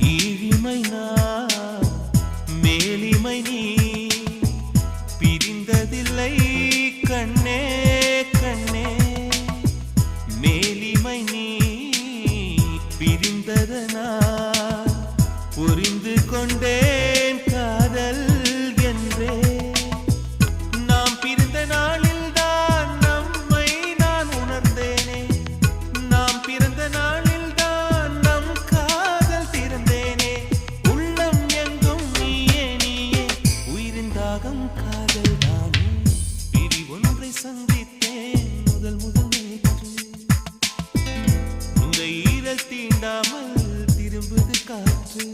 ஈழிமை நான் மேலிமை நீ பிரிந்ததில்லை கண்ணே கண்ணே மேலிமை நீ பிரிந்ததனால் புரிந்து கொண்டேன் காதல் என்றே நாம் பிரிந்த நாளில் தான் நம்மை நான் உணர்ந்தேனே நாம் பிறந்த நாளில் தான் நம் காதல் திறந்தேனே உள்ளம் எங்கும் நீயே நீயே உயிரின் தாகம் காதல் தானே பிரி ஒன்றை சந்தித்தேன் முதல் முதல் நேற்று நுரையீரல் தீண்டாமல் திரும்புது காற்று